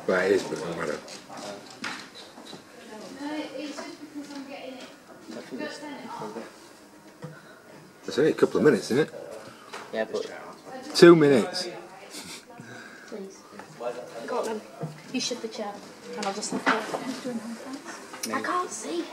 Right, it is, but it doesn't matter. It's only a couple of minutes, isn't it? Yeah, but 2 minutes. Please. Go on then. You shift the chair and I'll just look at it. I can't see.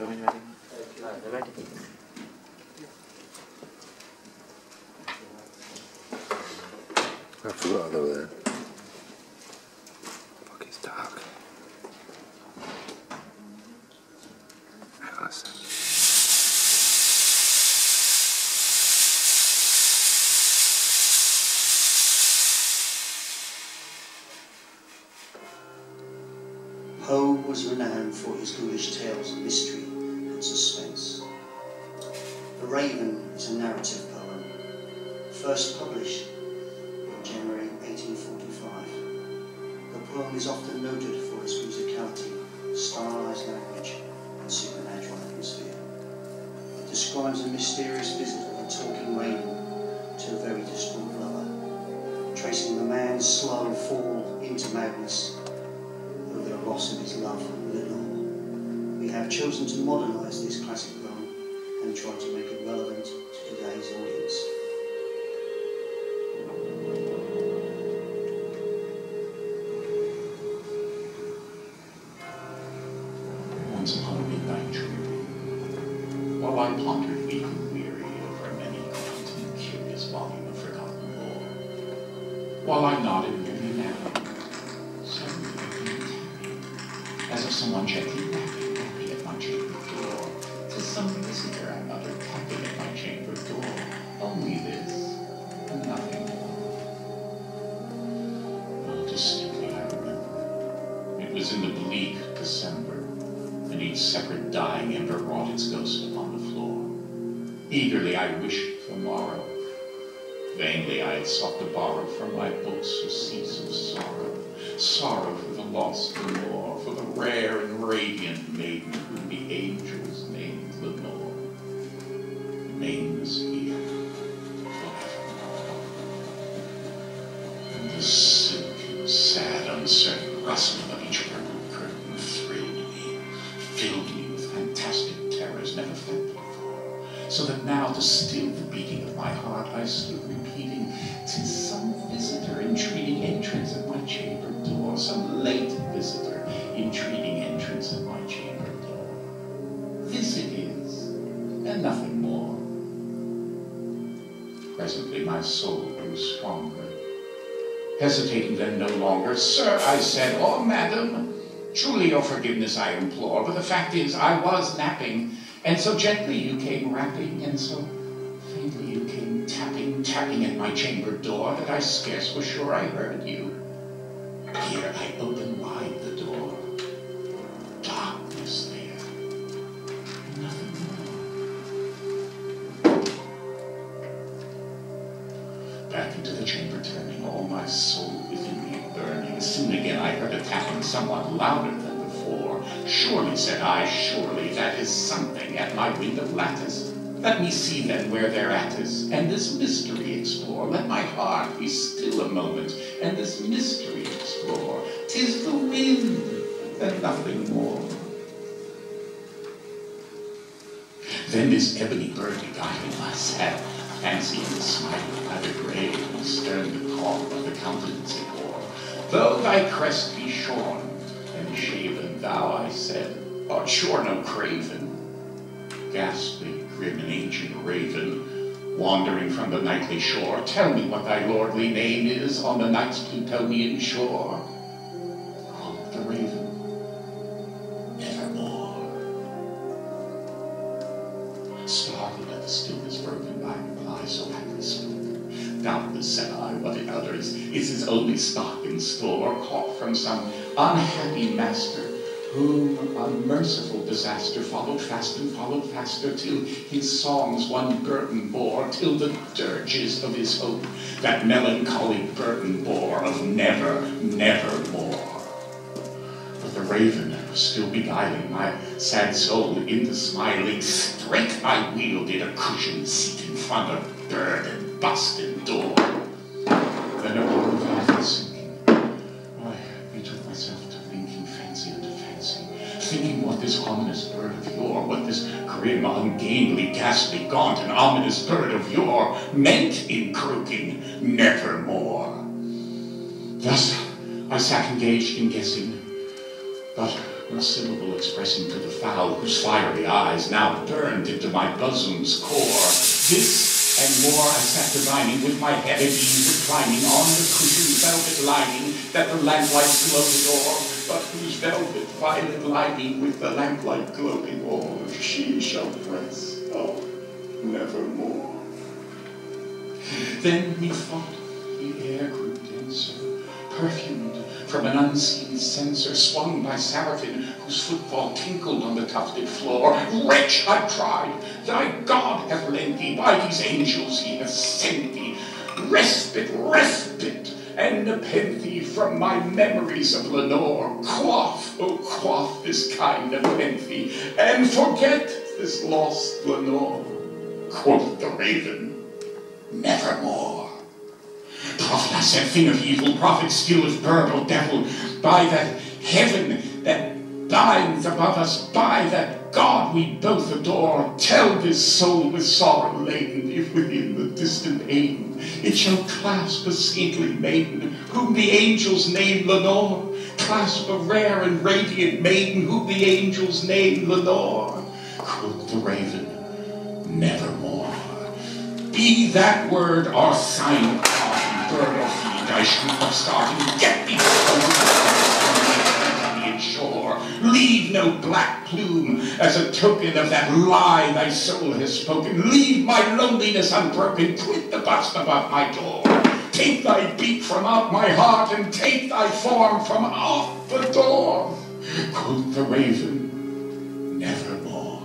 going ready? They're ready. I forgot they were there. Fuck, it's dark. Hang on a sec. Poe was renowned for his ghoulish tales of mystery and suspense. The Raven is a narrative poem, first published in January 1845. The poem is often noted for its musicality, stylized language, and supernatural atmosphere. It describes a mysterious visit of a talking raven to a very distraught lover, tracing the man's slow fall into madness over the loss of his love, Lenore. We have chosen to modernise this classic poem and try to make it relevant to today's audience. Once upon a midnight dreary, while I pondered weak and weary over a many grand and curious volume of forgotten lore, while I nodded merely napping, suddenly there came a tapping, as of someone gently rapping at my chamber door. 'Tis some visitor, I muttered, tapping at my chamber door. Only this, and nothing more. Oh, distinctly I remember. It was in the bleak December, and each separate dying ember wrought its ghost upon the floor. Eagerly I wished for morrow. Vainly I had sought to borrow from my books surcease of sorrow. Sorrow for the lost Lenore, for the rare and radiant maiden whom the angels named Lenore. Nameless here, forevermore. And the silken, sad, uncertain rustling of each purple curtain thrilled me, filled me with fantastic terrors never felt before, so that now to still the beating of my heart I stood repeating, 'tis some visitor entreating entrance at my chamber door, some late visitor entreating entrance at my chamber door. This it is, and nothing more. Presently my soul grew stronger. Hesitating then no longer, "Sir," I said, "or madam, truly your forgiveness I implore, but the fact is I was napping, and so gently you came rapping, and so faintly you came tapping, tapping at my chamber door, that I scarce was sure I heard you. Here I opened wide the door. Darkness there, nothing more." Back into the chamber turning, all my soul within me burning. Soon again I heard a tapping somewhat louder than before. "Surely," said I, "surely that is something at my window lattice. Let me see then where thereat is, and this mystery explore. Let my heart be still a moment, and this mystery explore. 'Tis the wind, and nothing more." Then this ebony bird beguiled my sad fancy in the smiling, neither grave nor stern the calm of the countenance it bore. "Though thy crest be shorn and shaven, thou," I said, "art sure no craven. Ghastly, grim, and ancient raven, wandering from the nightly shore, tell me what thy lordly name is on the night's Plutonian shore." Quoth the raven, "Nevermore." still this broken by reply so happily spoken. Doubtless, said I, what it utters is his only stock in store, caught from some unhappy master, whom a merciful disaster followed fast and followed faster, till his songs one burden bore, till the dirges of his hope that melancholy burden bore of never, never more. But the raven was still beguiling my sad soul into smiling. Straight I wielded a cushioned seat in front of bird and bust and door. Then upon the valley sinking, I betook myself to thinking, fancy unto fancy, thinking what this ominous bird of yore, what this grim, ungainly, ghastly, gaunt, and ominous bird of yore meant in croaking nevermore. Thus I sat engaged in guessing, but no syllable expressing to the fowl whose fiery eyes now burned into my bosom's core. This and more I sat divining, with my head at ease reclining on the cushioned velvet lining that the lamplight gloated o'er, but whose velvet violet lining with the lamplight gloating o'er she shall press, oh, nevermore. Then methought the air grew denser, perfumed from an unseen censer, swung by seraphim whose footfall tinkled on the tufted floor. Wretch, I cried, thy God hath lent thee, by these angels he hath sent thee, respite, respite, and nepenthe from my memories of Lenore. Quaff, oh quaff this kind nepenthe, and forget this lost Lenore. Quoth the raven, nevermore. Prophet, I said, thing of evil, prophet still of bird or devil, by that heaven that binds above us, by that God we both adore, tell this soul with sorrow laden, if within the distant aim it shall clasp a saintly maiden, whom the angels name Lenore, clasp a rare and radiant maiden, whom the angels name Lenore. Quoth the raven, nevermore. Be that word our sign, bird or fiend, I shriek of starting, get thee from shore. Leave no black plume as a token of that lie thy soul has spoken. Leave my loneliness unbroken, quit the bust above my door. Take thy beat from out my heart, and take thy form from off the door. Quoth the raven, nevermore.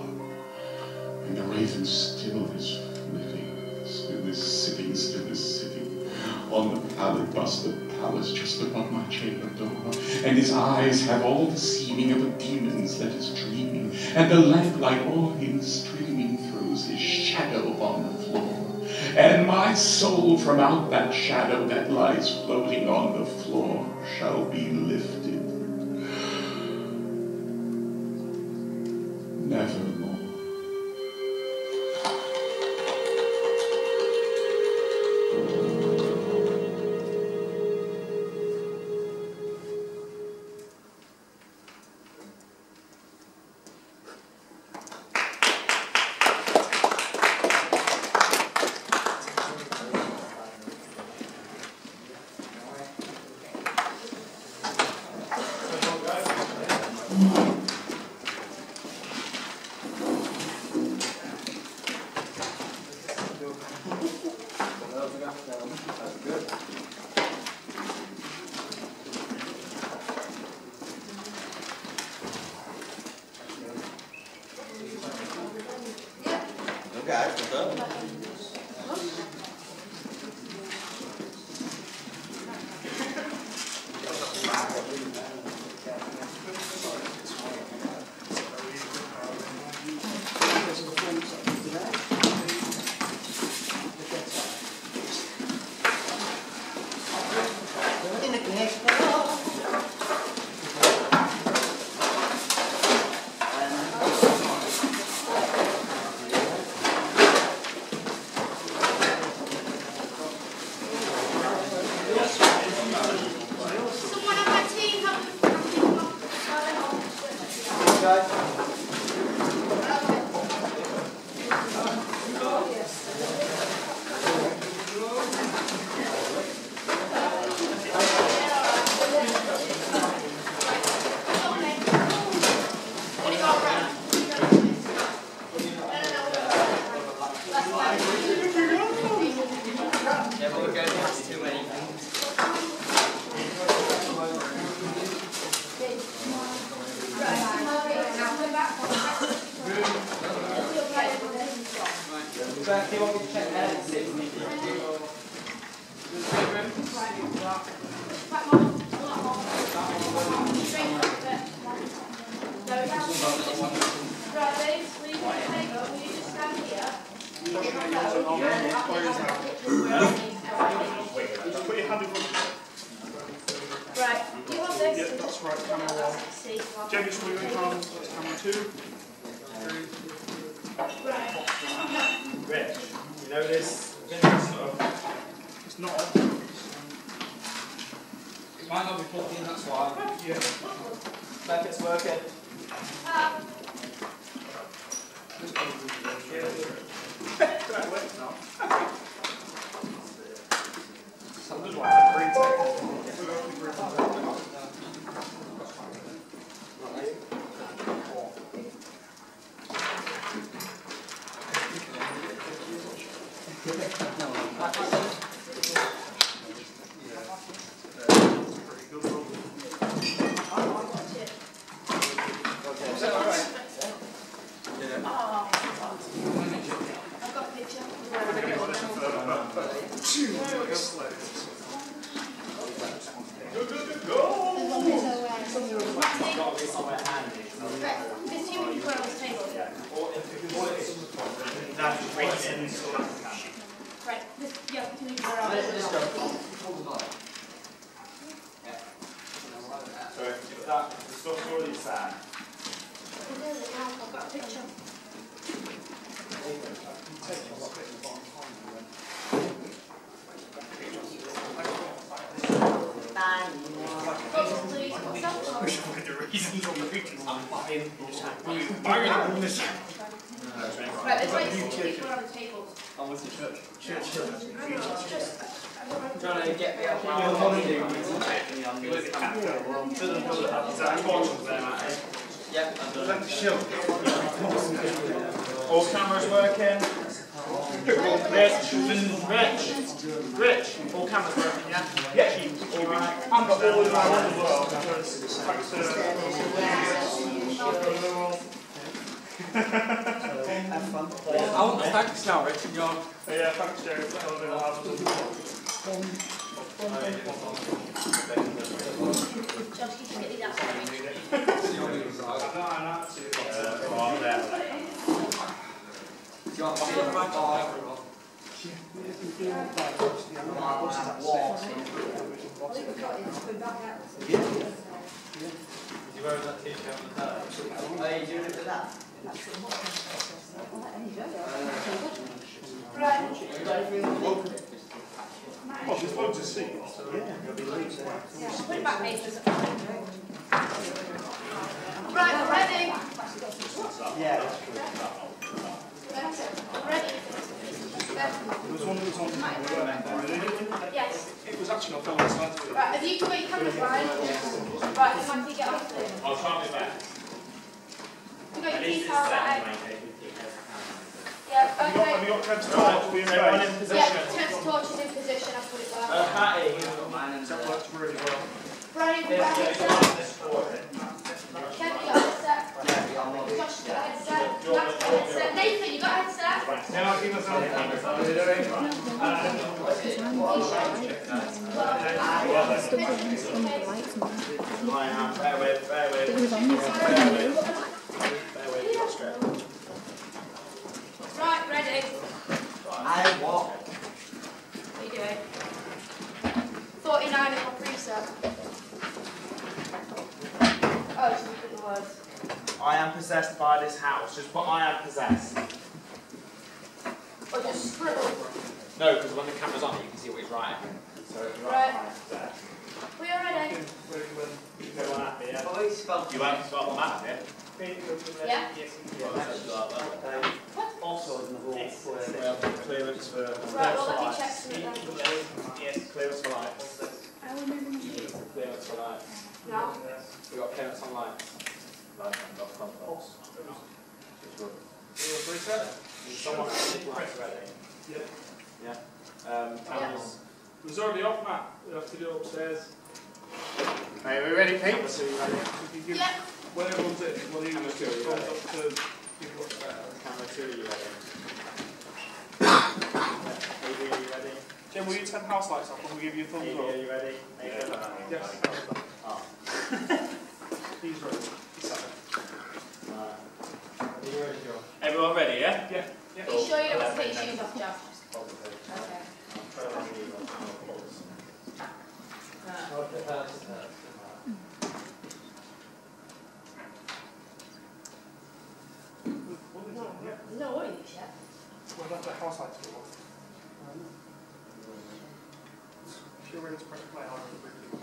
And the raven still is living, still is sitting, on the pallid bust of Pallas just above my chamber door, and his eyes have all the seeming of a demon's that is dreaming, and the lamplight o'er him streaming throws his shadow on the floor, and my soul from out that shadow that lies floating on the floor shall be lifted nevermore. Do you want me to check Just put your hand in front of you. Right, do you want this? Yeah, that's right, camera 1. Jamie, just move your hand, that's camera 2. Rich, you know this stuff? It's not. It might not be plugged in, that's why. Yeah. Like it's working. Something like that. Green tape. I've got a picture. There's too many people on this table. Right, yeah, too many people around. So if that, the stuff's already sat. I've got a picture. Please, I wish I had the reasons on the reasons. right, there's like 6 people around the table. I'm with the church. I know, it's just... Trying to get me up my Is that a torch there, Matty? Yep. All cameras working. Rich, all cameras working, yeah? Yeah. All right. And got all in my one as well. Thanks to I want the thanks now, Rich, and John. yeah, thanks, Jerry. Josh, you can get these out for me. You wearing that t-shirt on the third? Are you doing it for that? Right. Oh, there's loads of seats. Put it back, mate. Right, ready? Yeah. Ready? There was one that was on. Yes. It was actually on film side. Right, have you got your cameras right? Right, then when do you get off there? I'll try my best. You got your details right? Yeah, Have you okay. got Trent's torch being Everyone in raised? position. Yeah, Trent's torch is in position, I'll put it there. Patty. That works really well. Brian, you got a headset? Kevin, you got a headset? Josh, you got a headset? Max, you got a headset? Nathan, you got a headset? Then I'll give myself a Bear with. Right, ready? What? What are you doing? 49 is my preset. Oh, just look at the words. I am possessed by this house. Just put I am possessed. Or just scribble. No, because when the camera's on, you can see what he's writing. So if you write I am possessed. We are ready? Everyone happy, yeah? Oh, it's spelled. You haven't spelled the map, yeah? Yeah. Also in the hall. Clearance for... Right, well, let me check something then. Yes, clearance for lights. I remember my Clearance for lights. No. We got clearance on lights. Lights.com. Someone has the lights ready. Yeah. Cameras. It was already off, Matt. We have to do it upstairs. Are we ready, Pete? Camera 2 ready. Yeah. When everyone's in, well, you Camera 2 just ready. goes up to people upstairs. Camera 2, you ready? house lights off when we give you a thumbs up. Are you ready? Yes. Oh. He's ready. He's set. Are you ready, John? Everyone ready, yeah? Yeah. Yeah. Are you sure you don't want to take your shoes off, Josh? Probably. Okay. Okay, that's No worries yet. We'll let the house lights go off. If you're ready to press play, I'll bring you.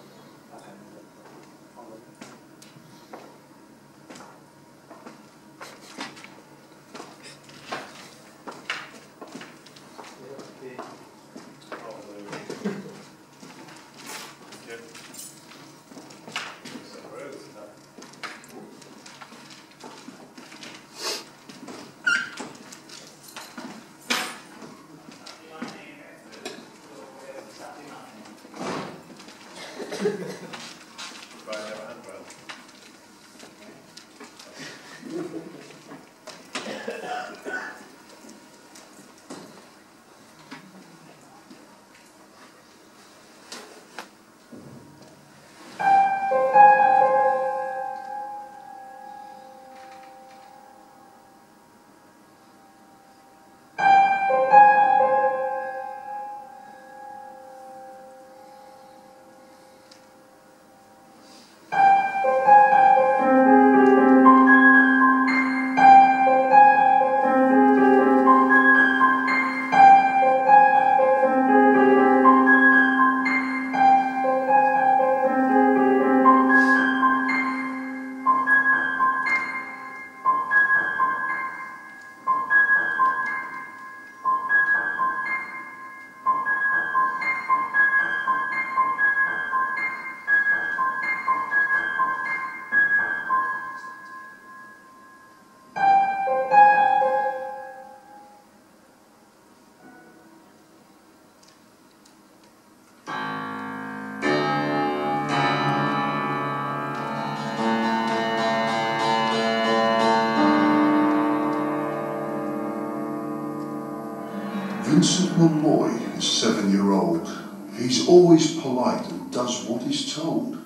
Vincent Malloy is 7-year-old. He's always polite and does what he's told.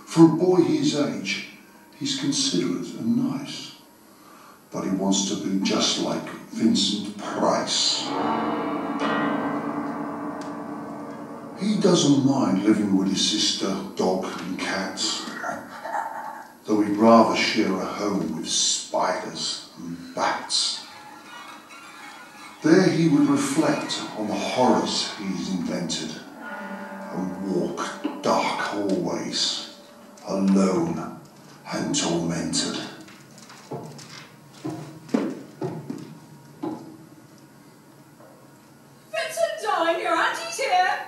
For a boy his age, he's considerate and nice. But he wants to be just like Vincent Price. He doesn't mind living with his sister, dog and cats, though he'd rather share a home with spiders and bats. There he would reflect on the horrors he's invented and walk dark hallways, alone and tormented. Vincent, darling, your auntie's here.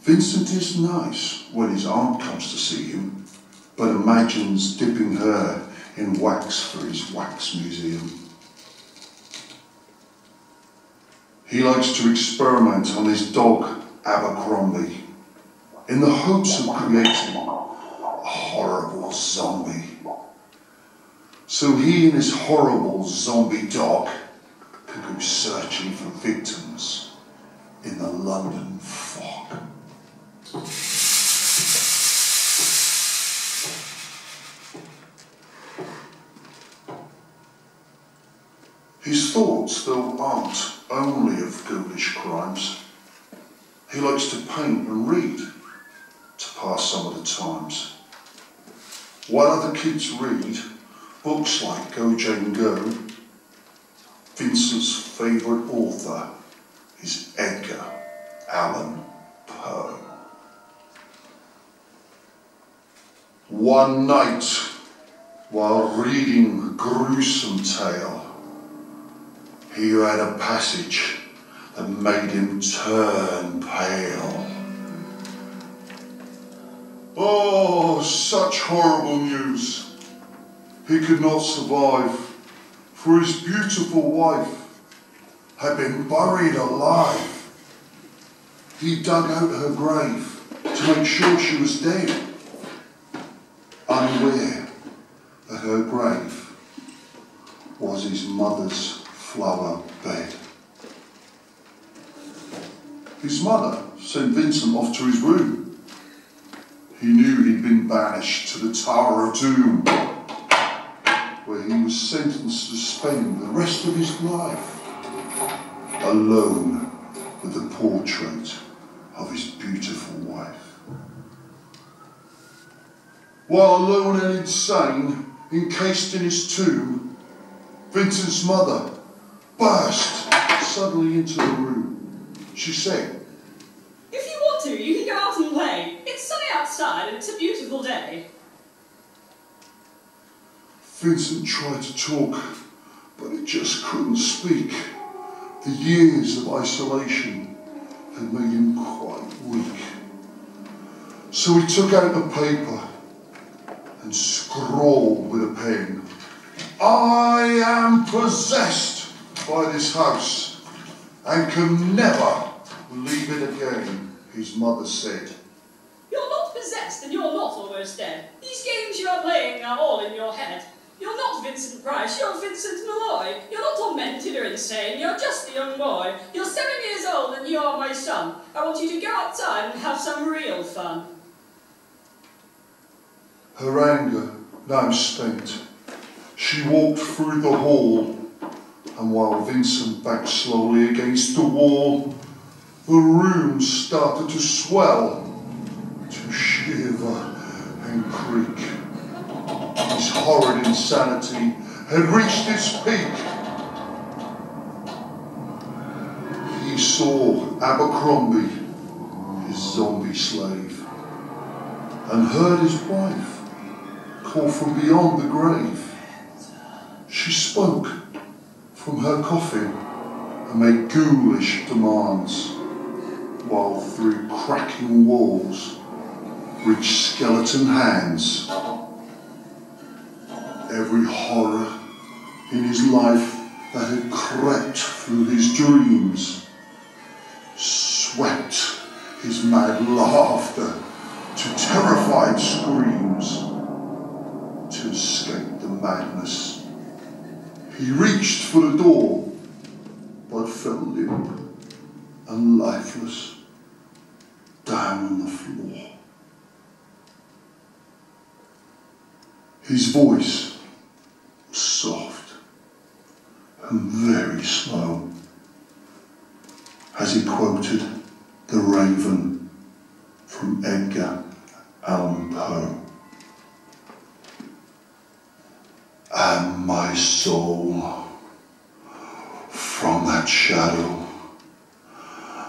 Vincent is nice when his aunt comes to see him, but imagines dipping her in wax for his wax museum. He likes to experiment on his dog, Abercrombie, in the hopes of creating a horrible zombie. So he and his horrible zombie dog can go searching for victims in the London fog. His thoughts, though, aren't only of ghoulish crimes. He likes to paint and read to pass some of the times. While other kids read books like Go Jane Go, Vincent's favourite author is Edgar Allan Poe. One night, while reading a gruesome tale, he read a passage that made him turn pale. Oh, such horrible news. He could not survive, for his beautiful wife had been buried alive. He dug out her grave to make sure she was dead, unaware that her grave was his mother's flower bed. his mother sent Vincent off to his room. He knew he'd been banished to the Tower of Doom, where he was sentenced to spend the rest of his life alone with the portrait of his beautiful wife. While alone and insane, encased in his tomb, Vincent's mother burst suddenly into the room. She said, If you want to, you can go out and play. It's sunny outside and it's a beautiful day. Vincent tried to talk, but he just couldn't speak. The years of isolation had made him quite weak. So he took out the paper and scrawled with a pen, I am possessed by this house and can never leave it again, his mother said. You're not possessed and you're not almost dead. These games you are playing are all in your head. You're not Vincent Price, you're Vincent Malloy. You're not tormented or insane, you're just a young boy. You're 7 years old and you are my son. I want you to go outside and have some real fun. Her anger now spent, she walked through the hall, and while Vincent backed slowly against the wall, the room started to swell, to shiver and creak. His horrid insanity had reached its peak. He saw Abercrombie, his zombie slave, and heard his wife call from beyond the grave. She spoke from her coffin and made ghoulish demands, while through cracking walls reached skeleton hands. Every horror in his life that had crept through his dreams swept his mad laughter to terrified screams. To escape the madness, he reached for the door, but fell limp and lifeless down on the floor. His voice was soft and very slow as he quoted The Raven from Edgar Allan Poe. And my soul, from that shadow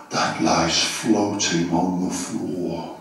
that lies floating on the floor,